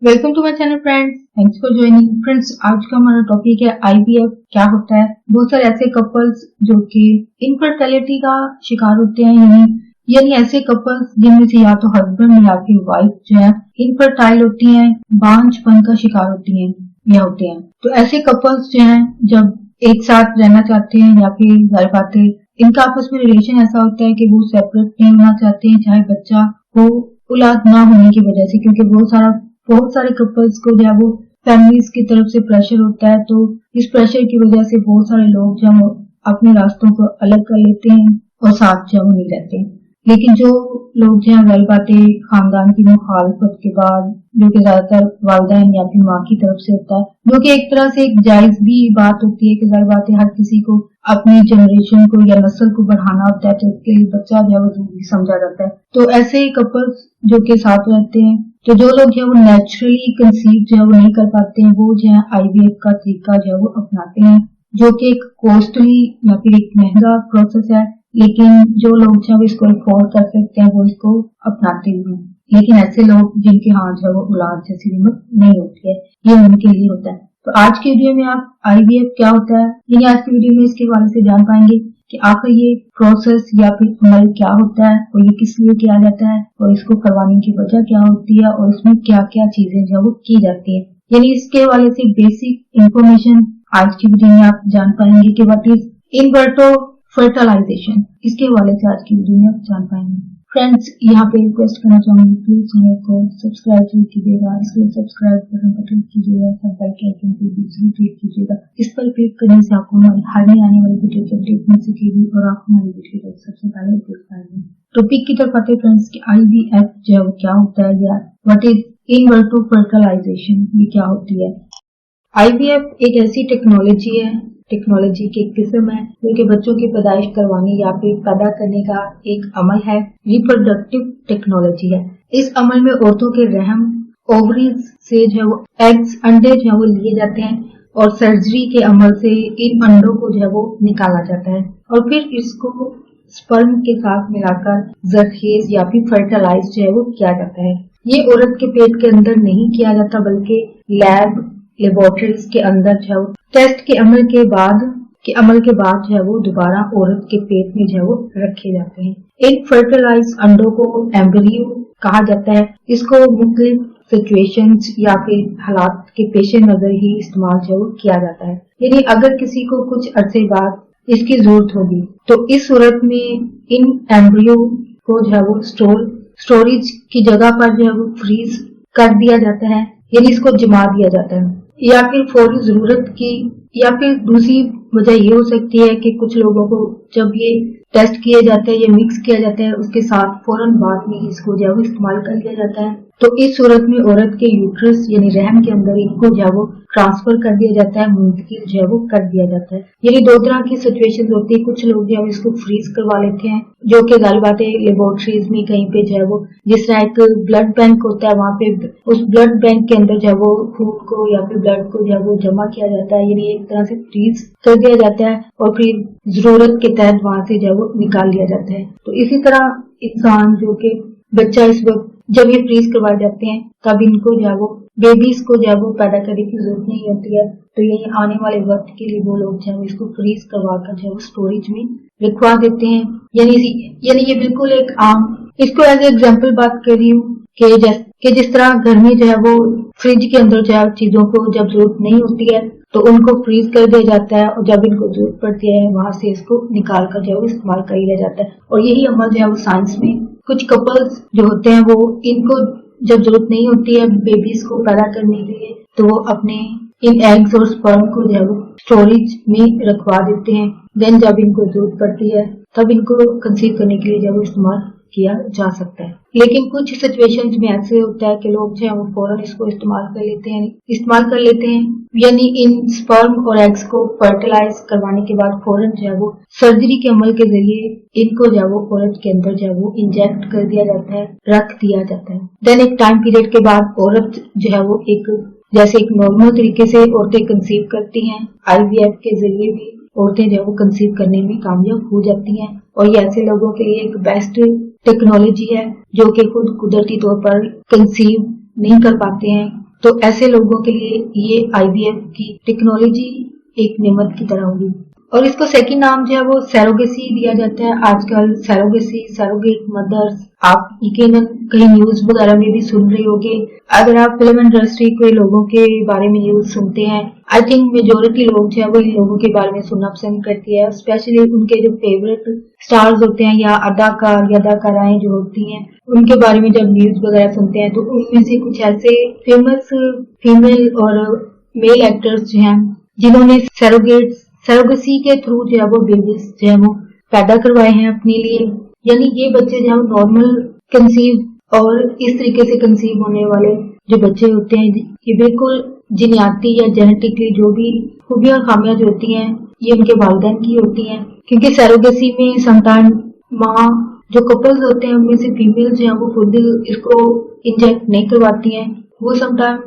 Welcome to my channel friends, thanks for joining. Friends, आज का हमारा टॉपिक है आईवीएफ क्या होता है। बहुत सारे ऐसे कपल्स जो कि इनफर्टिलिटी का शिकार होते हैं, यानी ऐसे कपल्स जिनमें से या तो हस्बैंड या फिर वाइफ जो है इनफर्टाइल होती हैं, बांझपन का शिकार होती हैं या होते हैं। तो ऐसे कपल्स जो हैं जब एक साथ रहना चाहते हैं या फिर घर पाते, इनका आपस में रिलेशन ऐसा होता है कि वो सेपरेट नहीं होना चाहते हैं, चाहे बच्चा हो औलाद ना होने की वजह से, क्योंकि बहुत सारे कपल्स को जो है वो फैमिलीज की तरफ से प्रेशर होता है। तो इस प्रेशर की वजह से बहुत सारे लोग जो है अपने रास्तों को अलग कर लेते हैं और साथ जो नहीं रहते। लेकिन जो लोग जो है वेल पाते खानदान की मुखालफत के बाद, जो कि ज्यादातर वालिदैन या फिर माँ की तरफ से होता है, जो कि एक तरह से एक जायज भी बात होती है कि वेल पाते हर किसी को अपनी जनरेशन को या नस्ल को बढ़ाना होता है, तो उसके लिए बच्चा जो है वो जरूरी समझा जाता है। तो ऐसे ही कपल्स जो के साथ रहते हैं, तो जो लोग जो है वो नेचुरली कंसीव जो है वो नहीं कर पाते हैं, वो जो है आईवीएफ का तरीका जो है वो अपनाते हैं, जो कि एक कॉस्टली या फिर एक महंगा प्रोसेस है। लेकिन जो लोग जो है इसको अफोर्ड कर सकते हैं वो इसको अपनाते भी हैं। लेकिन ऐसे लोग जिनके हाथ जो है वो औलाद जैसी हिम्मत नहीं होती है, ये उनके लिए होता है। तो आज की वीडियो में आप आईवीएफ क्या होता है, यानी आज की वीडियो में इसके बारे से जान पाएंगे कि आखिर ये प्रोसेस या फिर अमल क्या होता है और ये किस लिए किया जाता है और इसको करवाने की वजह क्या होती है और इसमें क्या क्या चीजें जो वो की जाती है। यानी इसके हवाले से बेसिक इंफॉर्मेशन आज की वीडियो में आप जान पाएंगे कि व्हाट इज इनवर्टो फर्टिलाइजेशन। इसके हवाले से आज की वीडियो में आप जान पाएंगे। फ्रेंड्स, यहाँ पे रिक्वेस्ट करना चाहूंगी, प्लीज चैनल को सब्सक्राइब जरूर कीजिएगा। इसलिए सब्सक्राइब बटन पर क्लिक कीजिएगा, बेल के आइकन पे दूसरी क्लिक कीजिएगा। इस पर क्लिक करने से आपको हमारी हर नई आने वाली वीडियो की अपडेट मिल सकेगी और आप हमारी वीडियो सबसे पहले देख पाएंगे। टॉपिक की तरफ आते फ्रेंड्स कि आईवीएफ जो है वो क्या होता है या व्हाट इज इनवर्टो फर्टिलाइजेशन, ये क्या होती है। आईवीएफ एक ऐसी टेक्नोलॉजी की किस्म है जो कि बच्चों की पैदाइश करवाने या फिर पैदा करने का एक अमल है, रिप्रोडक्टिव टेक्नोलॉजी है। इस अमल में औरतों के रहम ओवरीज से जो है वो एग्स अंडे जो है वो लिए जाते हैं और सर्जरी के अमल से इन अंडों को जो है वो निकाला जाता है और फिर इसको स्पर्म के साथ मिलाकर जरखेज या फिर फर्टिलाइज जो है वो किया जाता है। ये औरत के पेट के अंदर नहीं किया जाता, बल्कि लेबोरेटरीज के अंदर जो है टेस्ट के अमल के बाद जो है वो दोबारा औरत के पेट में जो है वो रखे जाते हैं। इन फर्टिलाइज अंडों को एम्ब्रियो कहा जाता है। इसको मुख्तलिफ सिचुएशंस या फिर हालात के पेश नजर ही इस्तेमाल जो है किया जाता है। यानी अगर किसी को कुछ अरसे बाद इसकी जरूरत होगी तो इस सूरत में इन एम्ब्रियो को जो है वो स्टोरेज की जगह पर जो है वो फ्रीज कर दिया जाता है, यानी इसको जमा दिया जाता है। या फिर फौरी जरूरत की या फिर दूसरी वजह ये हो सकती है कि कुछ लोगों को जब ये टेस्ट किए जाते हैं या मिक्स किया जाता है उसके साथ फौरन बाद में इसको जो है इस्तेमाल कर लिया जाता है। तो इस सूरत में औरत के यूट्रस यानी रहम के अंदर इनको जो है वो ट्रांसफर कर दिया जाता है, मुंतकिल जो है वो कर दिया जाता है। यानी दो तरह की सिचुएशन होती है। कुछ लोग जो है इसको फ्रीज करवा लेते हैं, जो कि गल बात है लेबोरेटरीज में कहीं पे जो है वो जिस तरह एक ब्लड बैंक होता है, वहाँ पे उस ब्लड बैंक के अंदर जो है वो खून को या फिर ब्लड को जो है वो जमा किया जाता है, यानी एक तरह से फ्रीज कर दिया जाता है और फिर जरूरत के तहत वहां से जो है वो निकाल लिया जाता है। तो इसी तरह इंसान जो कि बच्चा इस वक्त जब ये फ्रीज करवाए जाते हैं तब इनको जो है वो बेबीज को जो है वो पैदा करने की जरूरत नहीं होती है। तो ये आने वाले वक्त के लिए वो लोग जो है इसको फ्रीज करवा कर जो है स्टोरेज में रखवा देते हैं। यानी ये बिल्कुल एक आम, इसको एज एग्जाम्पल बात कर रही हूँ कि जिस तरह घर में जो है वो फ्रिज के अंदर जो है चीजों को जब जरूरत नहीं होती है तो उनको फ्रीज कर दिया जाता है और जब इनको जरूरत पड़ती है वहां से इसको निकाल कर जो है इस्तेमाल कर लिया जाता है। और यही अमल जो है वो साइंस में कुछ कपल्स जो होते हैं वो इनको जब जरूरत नहीं होती है बेबीज को पैदा करने के लिए तो वो अपने इन एग्स और स्पर्म को जो है वो स्टोरेज में रखवा देते हैं। देन जब इनको जरूरत पड़ती है तब इनको कंसीव करने के लिए जब इस्तेमाल किया जा सकता है। लेकिन कुछ सिचुएशंस में ऐसे होता है कि लोग जो है वो फौरन इसको इस्तेमाल कर लेते हैं, यानी इन स्पर्म और एग्स को फर्टिलाइज करवाने के बाद फौरन जो है वो सर्जरी के अमल के जरिए इनको जो है वो औरत के अंदर जो है वो इंजेक्ट कर दिया जाता है, रख दिया जाता है। देन एक टाइम पीरियड के बाद औरत जो है वो एक नॉर्मल तरीके से औरतें कंसीव करती हैं। आईवीएफ के जरिए भी औरतें जो है वो कंसीव करने में कामयाब हो जाती हैं और ये ऐसे लोगों के लिए एक बेस्ट टेक्नोलॉजी है जो कि खुद कुदरती तौर पर कंसीव नहीं कर पाते हैं तो ऐसे लोगों के लिए ये IVF की टेक्नोलॉजी एक नेमत की तरह होगी। और इसको सेकंड नाम जो है वो सैरोगेसी दिया जाता है। आजकल सैरोगेसी, सैरोगेट मदर्स, आप यकीनन कहीं न्यूज वगैरह में भी सुन रहे होंगे। अगर आप फिल्म इंडस्ट्री के लोगों के बारे में न्यूज सुनते हैं, आई थिंक मेजोरिटी लोग जो है वो इन लोगों के बारे में सुनना पसंद करती है, स्पेशली उनके जो फेवरेट स्टार्स होते हैं या अदाकार या अदाकाराएं जो होती हैं, उनके बारे में जब न्यूज वगैरह सुनते हैं तो उनमें से कुछ ऐसे फेमस फीमेल और मेल एक्टर्स जो हैं जिन्होंने सैरोगेसी के थ्रू जो है वो बेबीज जो है वो पैदा करवाए हैं अपने लिए। यानी ये बच्चे जो है नॉर्मल कंसीव और इस तरीके से कंसीव होने वाले जो बच्चे होते हैं, ये बिल्कुल जीनियाती या जेनेटिकली जो भी खूबियां खामियां जो होती हैं ये उनके वालिदैन की होती हैं। क्योंकि सैरोगेसी में समटाइम माँ जो कपल्स होते हैं उनमें से फीमेल जो है वो खुद इसको इंजेक्ट नहीं करवाती हैं, वो समटाइम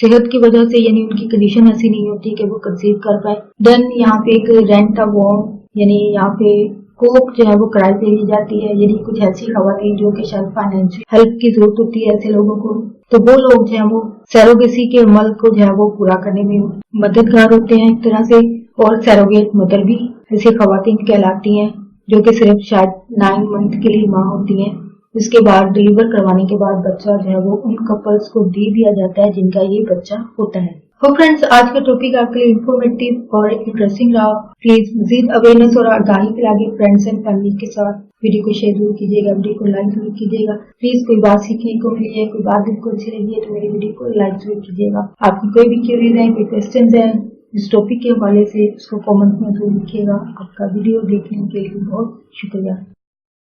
सेहत की वजह से, यानी उनकी कंडीशन ऐसी नहीं होती कि वो कंसीव कर पाए। देन यहाँ पे एक रेंट ऑफ होम, यानी यहाँ पे कोक जो है वो किराए पे ली जाती है। यानी कुछ ऐसी खवातीन जो कि शायद फाइनेंशियल हेल्प की जरूरत होती है ऐसे लोगों को, तो वो लोग जो है वो सैरोगेसी के अमल को जो है वो पूरा करने में मददगार होते हैं एक तरह से। और सैरोगेट मदर भी ऐसी खवातीन कहलाती हैं जो कि सिर्फ शायद 9 मंथ के लिए माँ होती हैं। इसके बाद डिलीवर करवाने के बाद बच्चा जो है वो उन कपल्स को दे दिया जाता है जिनका ये बच्चा होता है। तो फ्रेंड्स, आज का टॉपिक आपके लिए इंफॉर्मेटिव और इंटरेस्टिंग रहा। प्लीज मजीद अवेयरनेस और आगाही फैलाइए फ्रेंड्स एंड फैमिली के साथ। वीडियो को शेयर जरूर कीजिएगा, वीडियो को लाइक जरूर कीजिएगा। प्लीज कोई बात सीखने को मिली है, कोई बात दिल को अच्छी लगी है तो मेरी वीडियो को लाइक जरूर कीजिएगा। आपकी कोई भी क्वेरीज है, कोई क्वेश्चन है इस टॉपिक के हवाले से, उसको कमेंट में जरूर लिखिएगा। आपका वीडियो देखने के लिए बहुत शुक्रिया।